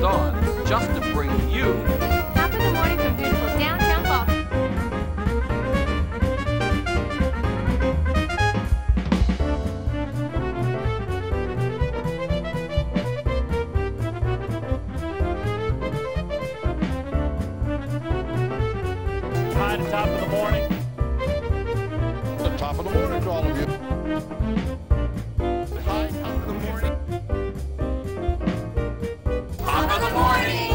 crack dawn just to bring you Top of the morning from beautiful downtown Boston. Hi, the top of the morning. The top of the morning to all of you. Hi, top of the morning. Top of the morning.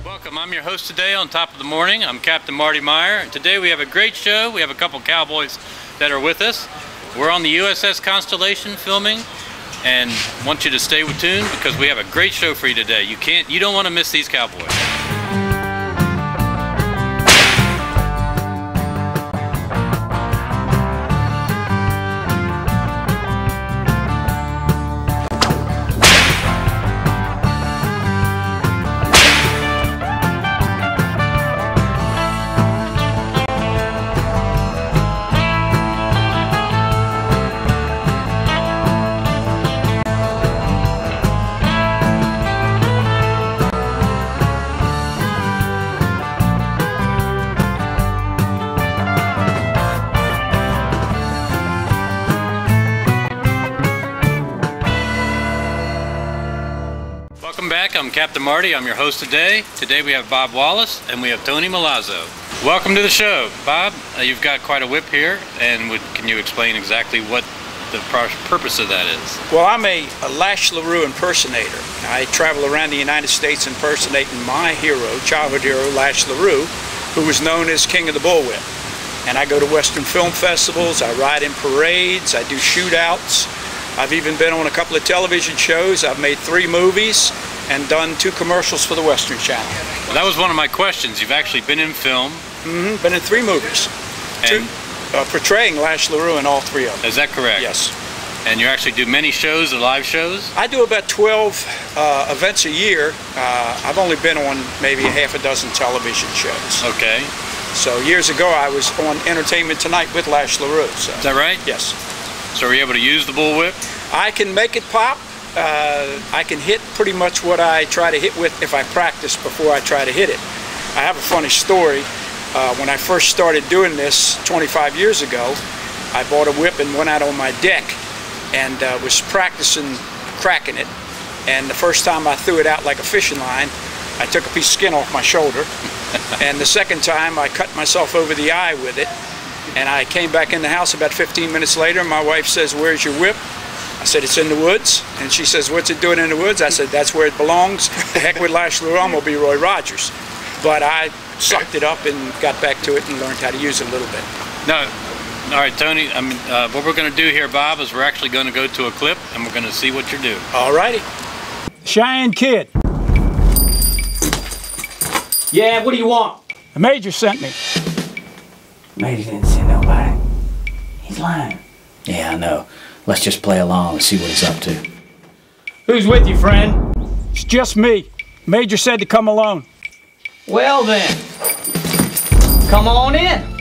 Welcome, I'm your host today on Top of the Morning. I'm Captain Marty Meyer, and today we have a great show. We have a couple cowboys that are with us. We're on the USS Constellation filming, and want you to stay tuned because we have a great show for you today. You don't want to miss these cowboys. Welcome back, I'm Captain Marty, I'm your host today. Today we have Bob Wallace and we have Tony Milazzo. Welcome to the show. Bob, you've got quite a whip here, and can you explain exactly what the purpose of that is? Well, I'm a Lash Larue impersonator. I travel around the United States impersonating my hero, childhood hero, Lash Larue, who was known as King of the Bullwhip. And I go to Western film festivals, I ride in parades, I do shootouts. I've even been on a couple of television shows. I've made 3 movies and done 2 commercials for the Western Channel. Well, that was one of my questions. You've actually been in film. Been in 3 movies. And portraying Lash Larue in all 3 of them. is that correct? Yes. And you actually do many shows, live shows? I do about 12 events a year. I've only been on maybe a half a dozen television shows. Okay. So years ago I was on Entertainment Tonight with Lash Larue. So. Is that right? Yes. So are you able to use the bullwhip? I can make it pop. I can hit pretty much what I try to hit with if I practice before I try to hit it. I have a funny story. When I first started doing this 25 years ago, I bought a whip and went out on my deck and was practicing cracking it. And the first time I threw it out like a fishing line, I took a piece of skin off my shoulder. And the second time I cut myself over the eye with it. And I came back in the house about 15 minutes later. My wife says, "Where's your whip?" I said, "It's in the woods." And she says, "What's it doing in the woods?" I said, "That's where it belongs. The heck with Lash Larue, I'm gonna be Roy Rogers." But I sucked it up and got back to it and learned how to use it a little bit. No. All right, Tony, what we're going to do here, Bob, is we're actually going to go to a clip and we're going to see what you're doing. All righty. Cheyenne Kid. Yeah, what do you want? The Major sent me. Major didn't send nobody. He's lying. Yeah, I know. Let's just play along and see what he's up to. Who's with you, friend? It's just me. Major said to come alone. Well then, come on in.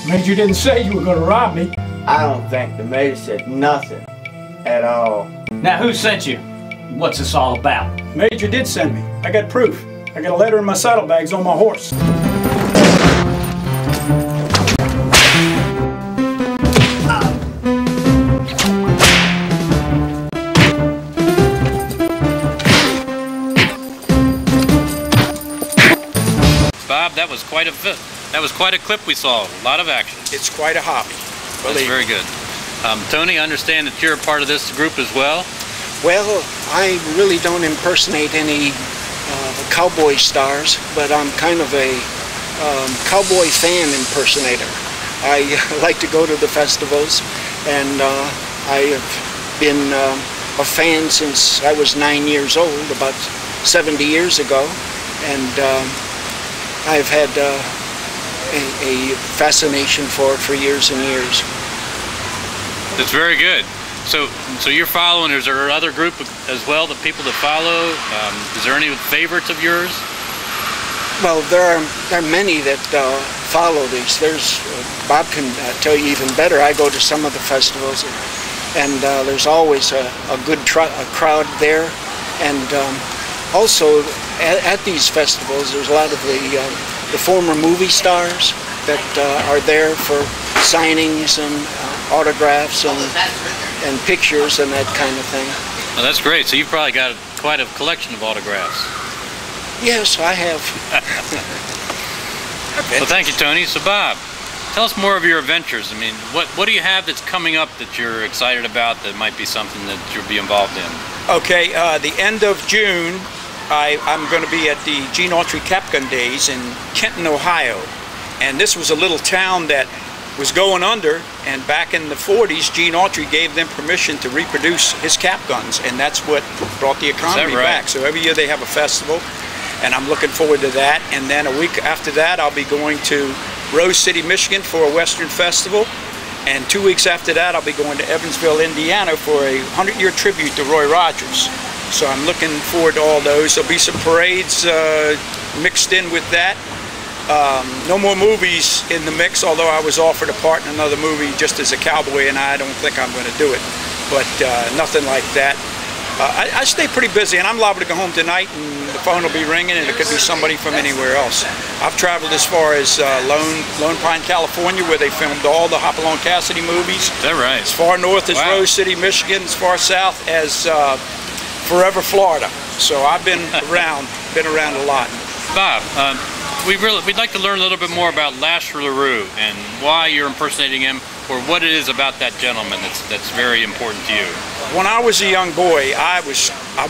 Major didn't say you were going to rob me. I don't think the Major said nothing at all. Now who sent you? What's this all about? Major did send me. I got proof. I got a letter in my saddlebags on my horse. Bob, that was quite a clip we saw. A lot of action. It's quite a hobby. That's very good. Tony, I understand that you're a part of this group as well. Well, I really don't impersonate any cowboy stars, but I'm kind of a cowboy fan impersonator. I like to go to the festivals, and I have been a fan since I was 9 years old, about 70 years ago, and I've had a fascination for it for years and years. That's very good. So you're following. Is there another group as well, the people that follow? Is there any favorites of yours? Well, there are many that follow these. There's Bob can tell you even better. I go to some of the festivals, and there's always a good crowd there. And also at these festivals, there's a lot of the former movie stars that are there for signings and autographs and pictures and that kind of thing. Well, that's great. So you've probably got quite a collection of autographs. Yes, I have. Well, thank you, Tony. So, Bob, tell us more of your adventures. I mean, what do you have that's coming up that you're excited about that might be something that you'll be involved in? Okay, the end of June, I'm going to be at the Gene Autry Cap Gun Days in Kenton, Ohio. And this was a little town that was going under, and back in the 40s, Gene Autry gave them permission to reproduce his cap guns, and that's what brought the economy back. So every year they have a festival, and I'm looking forward to that. And then a week after that, I'll be going to Rose City, Michigan for a Western festival. And 2 weeks after that, I'll be going to Evansville, Indiana for a 100-year tribute to Roy Rogers. So I'm looking forward to all those. There'll be some parades mixed in with that. No more movies in the mix, although I was offered a part in another movie just as a cowboy, and I don't think I'm going to do it. But nothing like that. I stay pretty busy, and I'm liable to go home tonight, and the phone will be ringing, and it could be somebody from anywhere else. I've traveled as far as Lone Pine, California, where they filmed all the Hopalong Cassidy movies. Is that right? As far north as Rose City, Michigan, as far south as Forever, Florida. So I've been around a lot. Bob, we'd like to learn a little bit more about Lash Larue and why you're impersonating him, or what it is about that gentleman that's very important to you. When I was a young boy, I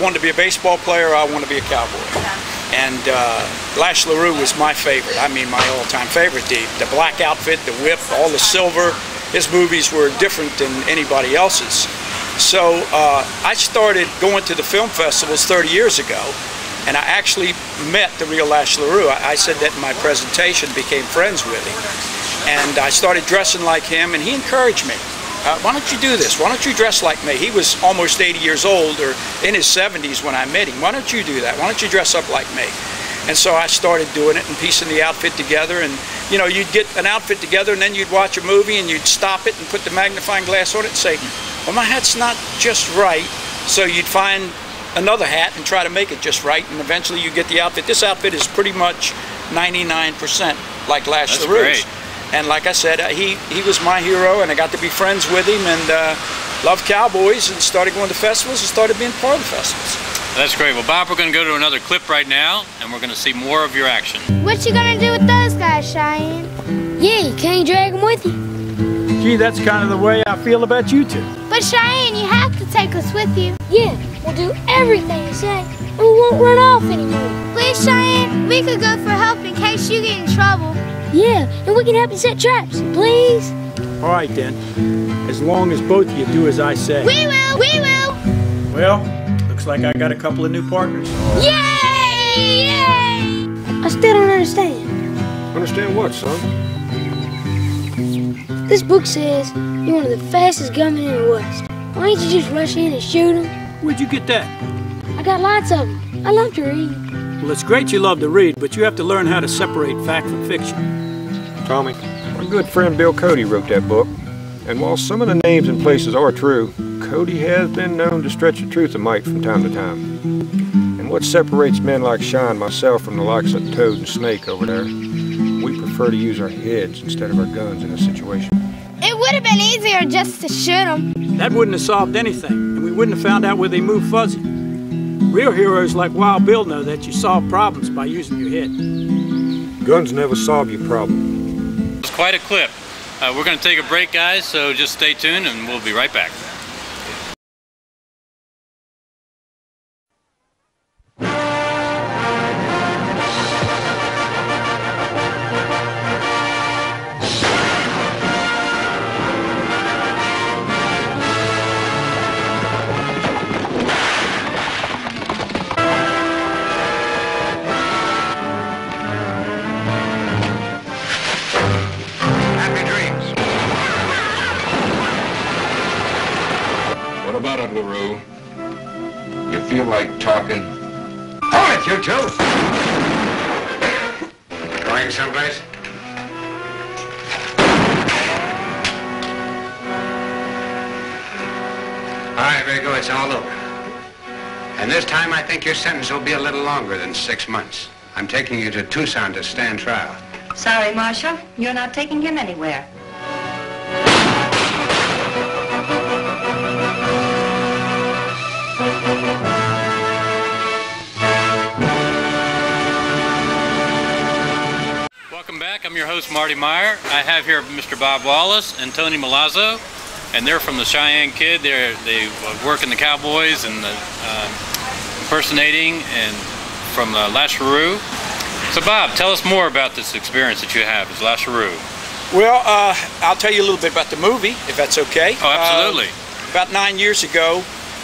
wanted to be a baseball player. I wanted to be a cowboy, and Lash Larue was my favorite. I mean, my all-time favorite. The black outfit, the whip, all the silver. His movies were different than anybody else's. So I started going to the film festivals 30 years ago. And I actually met the real Lash Larue. I said that in my presentation, became friends with him. And I started dressing like him, and he encouraged me. Why don't you do this? Why don't you dress like me? He was almost 80 years old, or in his 70s when I met him. Why don't you do that? Why don't you dress up like me? And so I started doing it and piecing the outfit together. And, you know, you'd get an outfit together, and then you'd watch a movie, and you'd stop it and put the magnifying glass on it and say, well, my hat's not just right. So you'd find another hat and try to make it just right, and eventually you get the outfit. This outfit is pretty much 99% like Lash Larue's. And like I said, he was my hero, and I got to be friends with him, and loved cowboys, and started going to festivals and started being part of the festivals. That's great. Well, Bob, we're going to go to another clip right now, and we're going to see more of your action. What you gonna do with those guys, Cheyenne? Yeah, you can't drag them with you. Gee, that's kind of the way I feel about you two. But Cheyenne, you have to take us with you. Yeah, we'll do everything you say, and we won't run off anymore. Please, Cheyenne, we could go for help in case you get in trouble. Yeah, and we can help you set traps, please. All right, then. As long as both of you do as I say. We will! We will! Well, looks like I got a couple of new partners. Yay! Yay! I still don't understand. Understand what, son? This book says you're one of the fastest gunmen in the West. Why don't you just rush in and shoot them? Where'd you get that? I got lots of them. I love to read. Well, it's great you love to read, but you have to learn how to separate fact from fiction. Tommy, our good friend Bill Cody wrote that book. And while some of the names and places are true, Cody has been known to stretch the truth a mite from time to time. And what separates men like Sean and myself from the likes of Toad and Snake over there, we prefer to use our heads instead of our guns in this situation. It would have been easier just to shoot them. That wouldn't have solved anything, and we wouldn't have found out where they move fuzzy. Real heroes like Wild Bill know that you solve problems by using your head. Guns never solve your problem. It's quite a clip. We're going to take a break, guys, so just stay tuned and we'll be right back. LaRue. You feel like talking? Hold it, you two! Going someplace? right, Rigo, it's all over. And this time I think your sentence will be a little longer than 6 months. I'm taking you to Tucson to stand trial. Sorry, Marshal. You're not taking him anywhere. Welcome back. I'm your host, Marty Meyer. I have here Mr. Bob Wallace and Tony Milazzo, and they're from the Cheyenne Kid. They work in the Cowboys and the impersonating, and from Lash Larue. So Bob, tell us more about this experience that you have as Lash Larue. Well, I'll tell you a little bit about the movie, if that's okay. Oh, absolutely. About 9 years ago,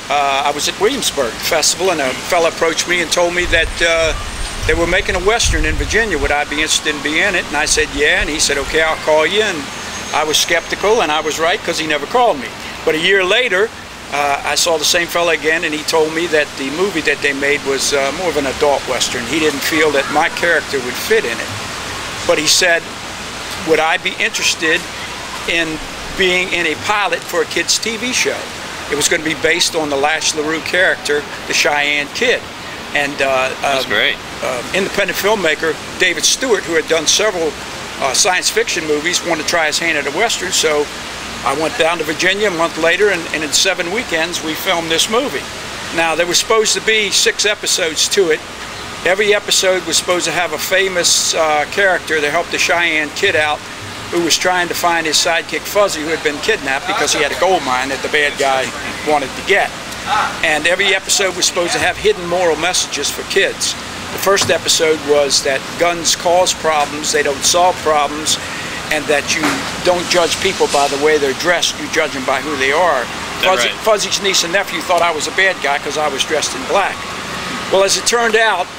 I was at Williamsburg Festival, and a fella approached me and told me that they were making a Western in Virginia. Would I be interested in being in it? And I said, yeah. And he said, okay, I'll call you. And I was skeptical, and I was right, because he never called me. But a year later, I saw the same fella again, and he told me that the movie that they made was more of an adult Western. He didn't feel that my character would fit in it. But he said, would I be interested in being in a pilot for a kid's TV show? It was going to be based on the Lash Larue character, the Cheyenne Kid. And that's great. Independent filmmaker David Stewart, who had done several science fiction movies, wanted to try his hand at a Western, so I went down to Virginia a month later, and in 7 weekends we filmed this movie. Now, there was supposed to be 6 episodes to it. Every episode was supposed to have a famous character that helped the Cheyenne Kid out, who was trying to find his sidekick Fuzzy, who had been kidnapped because he had a gold mine that the bad guy wanted to get. And every episode was supposed to have hidden moral messages for kids. The first episode was that guns cause problems, they don't solve problems, and that you don't judge people by the way they're dressed, you judge them by who they are. Fuzzy's niece and nephew thought I was a bad guy because I was dressed in black. Well, as it turned out,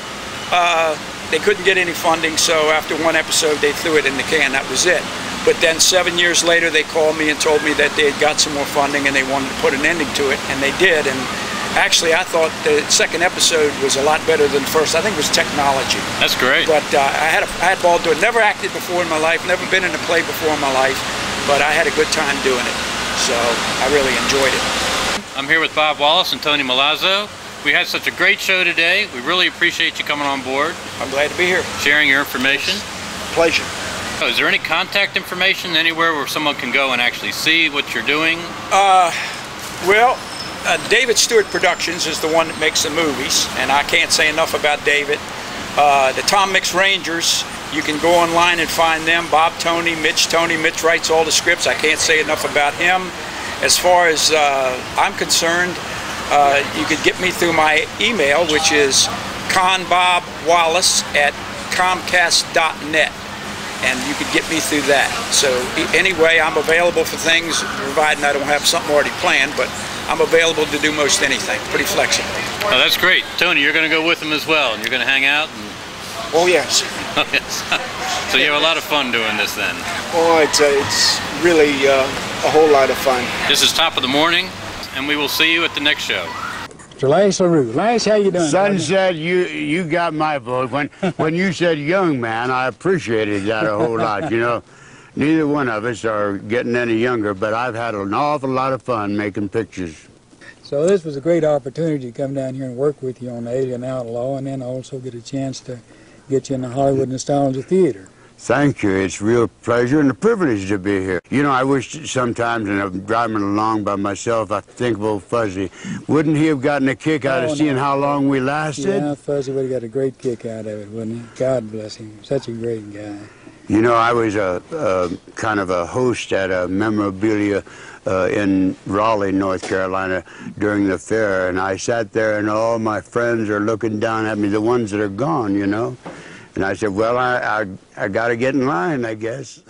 they couldn't get any funding, so after 1 episode they threw it in the can. That was it. But then 7 years later they called me and told me that they had got some more funding and they wanted to put an ending to it, and they did. And actually I thought the second episode was a lot better than the first. I think it was technology. That's great. But I had ball to it. Never acted before in my life, never been in a play before in my life, but I had a good time doing it. So I really enjoyed it. I'm here with Bob Wallace and Tony Milazzo. We had such a great show today. We really appreciate you coming on board. I'm glad to be here. Sharing your information. Pleasure. Oh, is there any contact information anywhere where someone can go and actually see what you're doing? Well, David Stewart Productions is the one that makes the movies, and I can't say enough about David. The Tom Mix Rangers, you can go online and find them. Bob Tony, Mitch writes all the scripts. I can't say enough about him. As far as I'm concerned, you could get me through my email, which is conbobwallace@comcast.net. And you could get me through that. So anyway, I'm available for things, providing I don't have something already planned, but I'm available to do most anything, pretty flexible. Oh, that's great. Tony, you're going to go with them as well, and you're going to hang out? And... Oh, yes. So you have a lot of fun doing this then? Oh, it's really a whole lot of fun. This is Top of the Morning, and we will see you at the next show. Mr. Lash Larue. Lash, how you doing? Sunset, you got my vote. When you said young man, I appreciated that a whole lot. You know, neither one of us are getting any younger, but I've had an awful lot of fun making pictures. So this was a great opportunity to come down here and work with you on the Alien Outlaw, and then also get a chance to get you in the Hollywood Nostalgia Theater. Thank you. It's a real pleasure and a privilege to be here. You know, I wish sometimes, and I'm driving along by myself, I think of old Fuzzy. Wouldn't he have gotten a kick out of seeing how long we lasted? Yeah, Fuzzy would have got a great kick out of it, wouldn't he? God bless him. Such a great guy. You know, I was kind of a host at a memorabilia in Raleigh, North Carolina during the fair, and I sat there and all my friends are looking down at me, the ones that are gone, you know. And I said, well, I got to get in line, I guess.